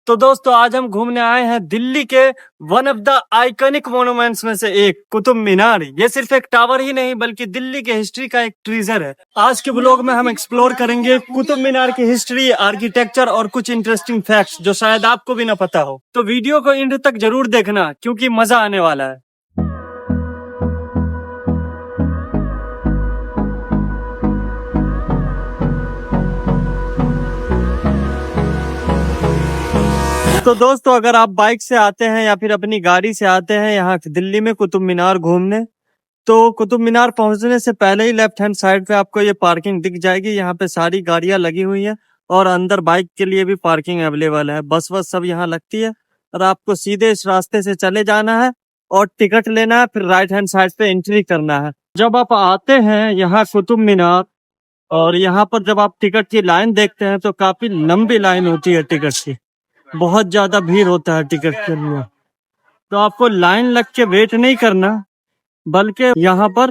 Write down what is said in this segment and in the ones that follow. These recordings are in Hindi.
तो दोस्तों आज हम घूमने आए हैं दिल्ली के one of the iconic monuments में से एक कुतुब मीनार। ये सिर्फ एक टावर ही नहीं बल्कि दिल्ली के हिस्ट्री का एक ट्रीजर है। आज के ब्लॉग में हम एक्सप्लोर करेंगे कुतुब मीनार की हिस्ट्री, आर्किटेक्चर और कुछ इंटरेस्टिंग फैक्ट्स जो शायद आपको भी ना पता हो। तो वीडियो को एंड तक जरूर देखना क्योंकि मजा आने वाला है। तो दोस्तों अगर आप बाइक से आते हैं या फिर अपनी गाड़ी से आते हैं यहाँ दिल्ली में कुतुब मीनार घूमने, तो कुतुब मीनार पहुंचने से पहले ही लेफ्ट हैंड साइड पे आपको ये पार्किंग दिख जाएगी। यहाँ पे सारी गाड़ियां लगी हुई हैं और अंदर बाइक के लिए भी पार्किंग अवेलेबल है। बस सब यहाँ लगती है और आपको सीधे इस रास्ते से चले जाना है और टिकट लेना है, फिर राइट हैंड साइड पे एंट्री करना है। जब आप आते हैं यहाँ कुतुब मीनार और यहाँ पर जब आप टिकट की लाइन देखते हैं तो काफी लंबी लाइन होती है टिकट की, बहुत ज्यादा भीड़ होता है टिकट के लिए। तो आपको लाइन लग के वेट नहीं करना बल्कि यहाँ पर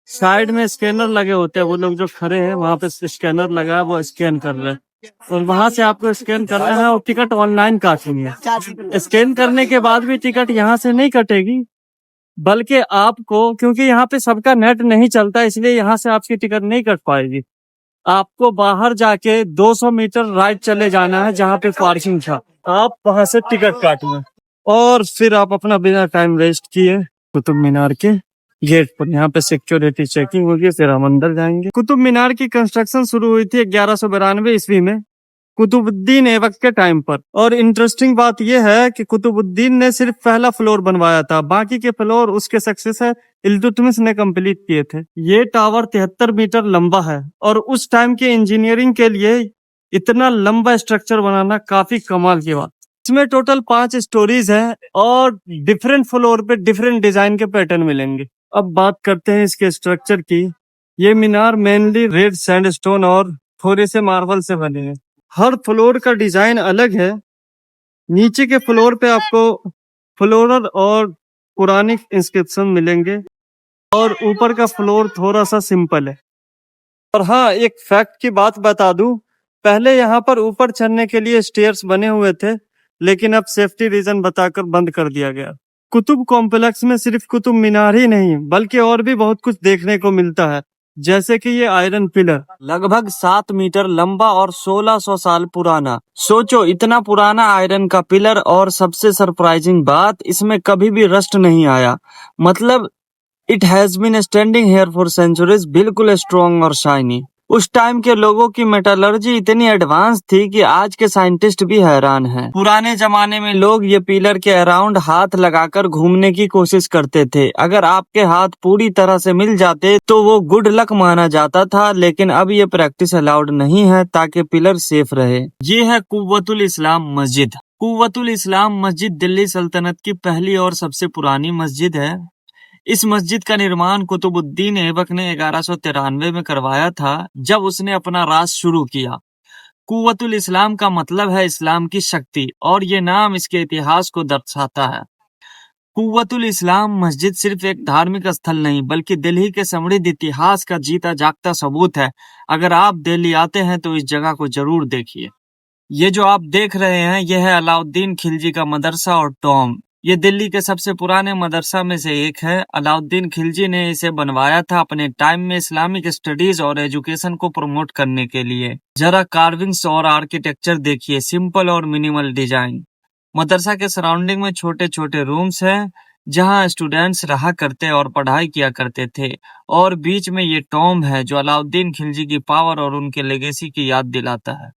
साइड में स्कैनर लगे होते हैं। वो लोग जो खड़े हैं वहां पे स्कैनर लगा है, वो स्कैन कर रहे हैं और वहां से आपको स्कैन करना है और टिकट ऑनलाइन काटेंगे। स्कैन करने के बाद भी टिकट यहाँ से नहीं कटेगी बल्कि आपको, क्योंकि यहाँ पे सबका नेट नहीं चलता इसलिए यहाँ से आपकी टिकट नहीं कट पाएगी। आपको बाहर जाके 200 मीटर राइट चले जाना है जहाँ पे पार्किंग था, आप वहां से टिकट काटना और फिर आप अपना बिना टाइम वेस्ट किए कुतुब मीनार के गेट पर, यहाँ पे सिक्योरिटी चेकिंग होगी, फिर हम अंदर जाएंगे। कुतुब मीनार की कंस्ट्रक्शन शुरू हुई थी 1192 ईस्वी में कुतुबुद्दीन ऐबक के टाइम पर। और इंटरेस्टिंग बात यह है कि कुतुबुद्दीन ने सिर्फ पहला फ्लोर बनवाया था, बाकी के फ्लोर उसके सक्सेसर इल्तुतमिश ने कंप्लीट किए थे। ये टावर 73 मीटर लंबा है और उस टाइम के इंजीनियरिंग के लिए इतना लंबा स्ट्रक्चर बनाना काफी कमाल की बात। इसमें टोटल 5 स्टोरीज है और डिफरेंट फ्लोर पे डिफरेंट डिजाइन के पैटर्न मिलेंगे। अब बात करते हैं इसके स्ट्रक्चर की। ये मीनार मेनली रेड सैंडस्टोन और थोड़े से मार्बल से बने हैं। हर फ्लोर का डिजाइन अलग है। नीचे के फ्लोर पे आपको फ्लोरल और पुरानी इंस्क्रिप्शन मिलेंगे और ऊपर का फ्लोर थोड़ा सा सिंपल है। और हाँ, एक फैक्ट की बात बता दूं, पहले यहाँ पर ऊपर चढ़ने के लिए स्टेयर्स बने हुए थे लेकिन अब सेफ्टी रीजन बताकर बंद कर दिया गया। कुतुब कॉम्प्लेक्स में सिर्फ कुतुब मीनार ही नहीं बल्कि और भी बहुत कुछ देखने को मिलता है, जैसे कि ये आयरन पिलर लगभग 7 मीटर लंबा और 1600 साल पुराना। सोचो, इतना पुराना आयरन का पिलर और सबसे सरप्राइजिंग बात, इसमें कभी भी रस्ट नहीं आया। मतलब it has been standing here for centuries, बिल्कुल स्ट्रॉन्ग और शाइनी। उस टाइम के लोगों की मेटलर्जी इतनी एडवांस थी कि आज के साइंटिस्ट भी हैरान हैं। पुराने जमाने में लोग ये पिलर के अराउंड हाथ लगाकर घूमने की कोशिश करते थे। अगर आपके हाथ पूरी तरह से मिल जाते तो वो गुड लक माना जाता था, लेकिन अब ये प्रैक्टिस अलाउड नहीं है ताकि पिलर सेफ रहे। ये है कुव्वतुल इस्लाम मस्जिद। कुव्वतुल इस्लाम मस्जिद दिल्ली सल्तनत की पहली और सबसे पुरानी मस्जिद है। इस मस्जिद का निर्माण कुतुबुद्दीन ऐबक ने 1193 में करवाया था जब उसने अपना राज शुरू किया। कुव्वतुल इस्लाम का मतलब है इस्लाम की शक्ति और ये नाम इसके इतिहास को दर्शाता है। कुव्वतुल इस्लाम मस्जिद सिर्फ एक धार्मिक स्थल नहीं बल्कि दिल्ली के समृद्ध इतिहास का जीता जागता सबूत है। अगर आप दिल्ली आते हैं तो इस जगह को जरूर देखिए। ये जो आप देख रहे हैं यह है अलाउद्दीन खिलजी का मदरसा और टॉम। ये दिल्ली के सबसे पुराने मदरसा में से एक है। अलाउद्दीन खिलजी ने इसे बनवाया था अपने टाइम में इस्लामिक स्टडीज और एजुकेशन को प्रमोट करने के लिए। जरा कार्विंग्स और आर्किटेक्चर देखिए, सिंपल और मिनिमल डिजाइन। मदरसा के सराउंडिंग में छोटे छोटे रूम्स हैं जहां स्टूडेंट्स रहा करते और पढ़ाई किया करते थे, और बीच में ये टॉम है जो अलाउद्दीन खिलजी की पावर और उनके लेगेसी की याद दिलाता है।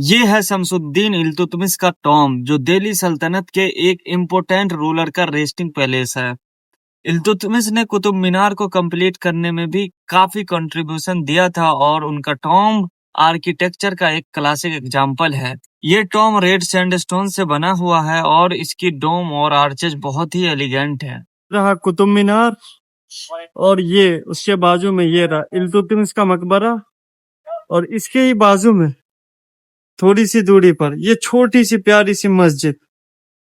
ये है शमसुद्दीन इल्तुतमिश का टॉम जो दिल्ली सल्तनत के एक इम्पोर्टेंट रूलर का रेस्टिंग पैलेस है। इल्तुतमिश ने कुतुब मीनार को कंप्लीट करने में भी काफी कंट्रीब्यूशन दिया था और उनका टॉम आर्किटेक्चर का एक क्लासिक एग्जाम्पल है। ये टॉम रेड सैंडस्टोन से बना हुआ है और इसकी डोम और आर्चेज बहुत ही एलिगेंट है। रहा कुतुब मीनार और ये उसके बाजू में ये रहा इल्तुतमिश का मकबरा और इसके ही बाजू में थोड़ी सी दूरी पर ये छोटी सी प्यारी सी मस्जिद।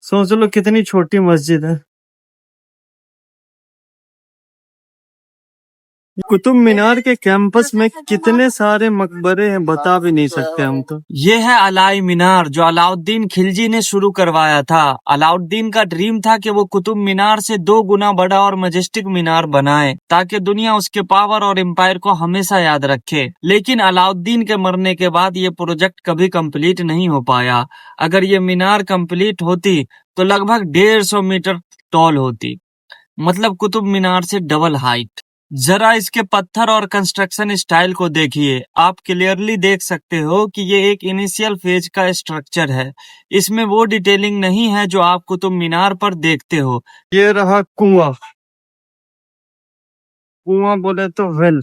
सोच लो कितनी छोटी मस्जिद है। कुतुब मीनार के कैंपस में कितने सारे मकबरे हैं बता भी नहीं सकते हम तो। ये है अलाई मीनार जो अलाउद्दीन खिलजी ने शुरू करवाया था। अलाउद्दीन का ड्रीम था कि वो कुतुब मीनार से 2 गुना बड़ा और मजेस्टिक मीनार बनाए ताकि दुनिया उसके पावर और एम्पायर को हमेशा याद रखे। लेकिन अलाउद्दीन के मरने के बाद ये प्रोजेक्ट कभी कंप्लीट नहीं हो पाया। अगर ये मीनार कंप्लीट होती तो लगभग 150 मीटर टॉल होती, मतलब कुतुब मीनार से डबल हाइट। जरा इसके पत्थर और कंस्ट्रक्शन स्टाइल को देखिए, आप क्लियरली देख सकते हो कि ये एक इनिशियल फेज का स्ट्रक्चर है। इसमें वो डिटेलिंग नहीं है जो आप कुतुब मीनार पर देखते हो। ये रहा कुआं, कुआं बोले तो वेल,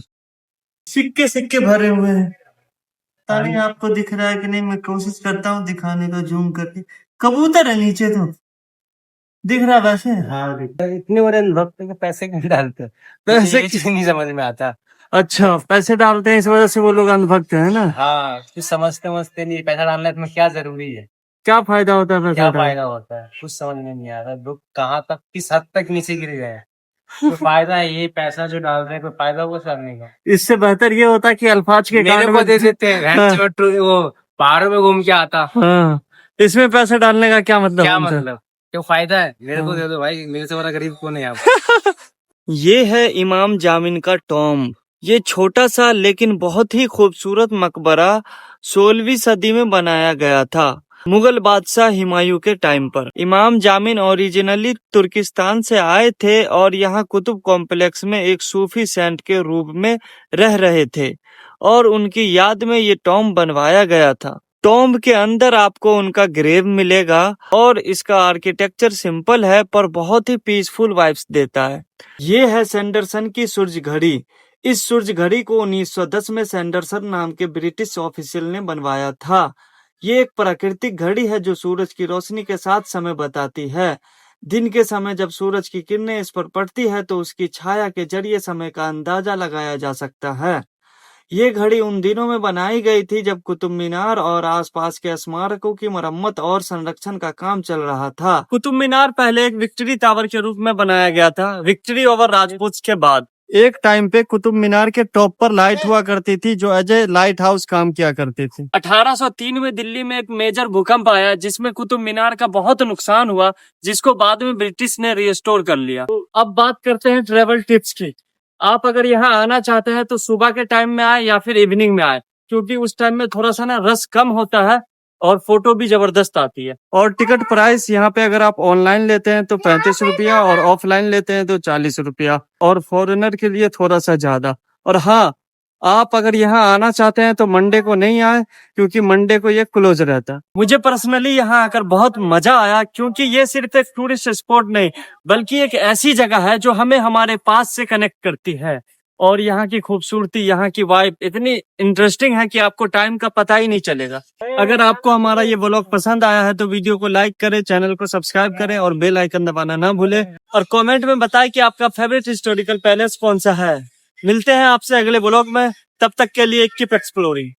सिक्के सिक्के भरे हुए हैं। पता नहीं आपको दिख रहा है कि नहीं, मैं कोशिश करता हूँ दिखाने का जूम करके। कबूतर है नीचे तो दिख रहा वैसे। हाँ इतने बड़े वक्त के पैसे क्यों डालते हैं? पैसे ये चीज नहीं समझ में आता। अच्छा पैसे डालते हैं इस वजह से वो लोग अंधभक्त है ना। हाँ, कुछ समझते नहीं पैसा डालना इसमें क्या जरूरी है, क्या फायदा होता है पैसा क्या डालने फायदा होता है, कुछ समझ में नहीं आ रहा। लोग कहाँ तक किस हद तक नीचे गिर गए हैं। कोई फायदा है ये पैसा जो डाल रहे हैं, कोई फायदा होगा करने का? इससे बेहतर ये होता कि अल्फाज के मेरे कार्ड को में दे देते हैं हाँ। वो पहाड़ों में घूम के आता। हाँ, इसमें पैसे डालने का क्या मतलब क्या हमसे? मतलब, क्यों फायदा है? मेरे को हाँ। दे दो भाई, मेरे से बड़ा गरीब कौन है यहाँ पे? ये है इमाम जामिन का टॉम्ब। ये छोटा सा लेकिन बहुत ही खूबसूरत मकबरा 16वीं सदी में बनाया गया था, मुगल बादशाह हुमायूं के टाइम पर। इमाम जामिन ओरिजिनली तुर्किस्तान से आए थे और यहाँ कुतुब कॉम्प्लेक्स में एक सूफी सेंट के रूप में रह रहे थे और उनकी याद में ये टॉम्ब बनवाया गया था। टॉम्ब के अंदर आपको उनका ग्रेव मिलेगा और इसका आर्किटेक्चर सिंपल है पर बहुत ही पीसफुल वाइब्स देता है। ये है सैंडरसन की सूरज घड़ी। इस सूरज घड़ी को 1910 में सैंडरसन नाम के ब्रिटिश ऑफिशियल ने बनवाया था। ये एक प्राकृतिक घड़ी है जो सूरज की रोशनी के साथ समय बताती है। दिन के समय जब सूरज की किरणें इस पर पड़ती है तो उसकी छाया के जरिए समय का अंदाजा लगाया जा सकता है। ये घड़ी उन दिनों में बनाई गई थी जब कुतुब मीनार और आसपास के स्मारकों की मरम्मत और संरक्षण का काम चल रहा था। कुतुब मीनार पहले एक विक्ट्री टावर के रूप में बनाया गया था, विक्ट्री ओवर राजपूत के बाद। एक टाइम पे कुतुब मीनार के टॉप पर लाइट हुआ करती थी जो अजय लाइट हाउस काम किया करती थी। 1803 में दिल्ली में एक मेजर भूकंप आया जिसमें कुतुब मीनार का बहुत नुकसान हुआ, जिसको बाद में ब्रिटिश ने रिस्टोर कर लिया। तो अब बात करते हैं ट्रेवल टिप्स की। आप अगर यहाँ आना चाहते हैं तो सुबह के टाइम में आए या फिर इवनिंग में आए, क्योंकि उस टाइम में थोड़ा सा ना रश कम होता है और फोटो भी जबरदस्त आती है। और टिकट प्राइस यहाँ पे अगर आप ऑनलाइन लेते हैं तो 35 रुपया और ऑफलाइन लेते हैं तो 40 रुपया, और फॉरेनर के लिए थोड़ा सा ज्यादा। और हाँ, आप अगर यहाँ आना चाहते हैं तो मंडे को नहीं आए क्योंकि मंडे को ये क्लोज रहता है। मुझे पर्सनली यहाँ आकर बहुत मजा आया क्योंकि ये सिर्फ एक टूरिस्ट स्पॉट नहीं बल्कि एक ऐसी जगह है जो हमें हमारे पास से कनेक्ट करती है। और यहाँ की खूबसूरती, यहाँ की वाइब इतनी इंटरेस्टिंग है कि आपको टाइम का पता ही नहीं चलेगा। अगर आपको हमारा ये व्लॉग पसंद आया है तो वीडियो को लाइक करें, चैनल को सब्सक्राइब करें और बेल आइकन दबाना ना भूलें। और कमेंट में बताएं कि आपका फेवरेट हिस्टोरिकल पैलेस कौन सा है। मिलते हैं आपसे अगले व्लॉग में, तब तक के लिए कीप एक्सप्लोरिंग।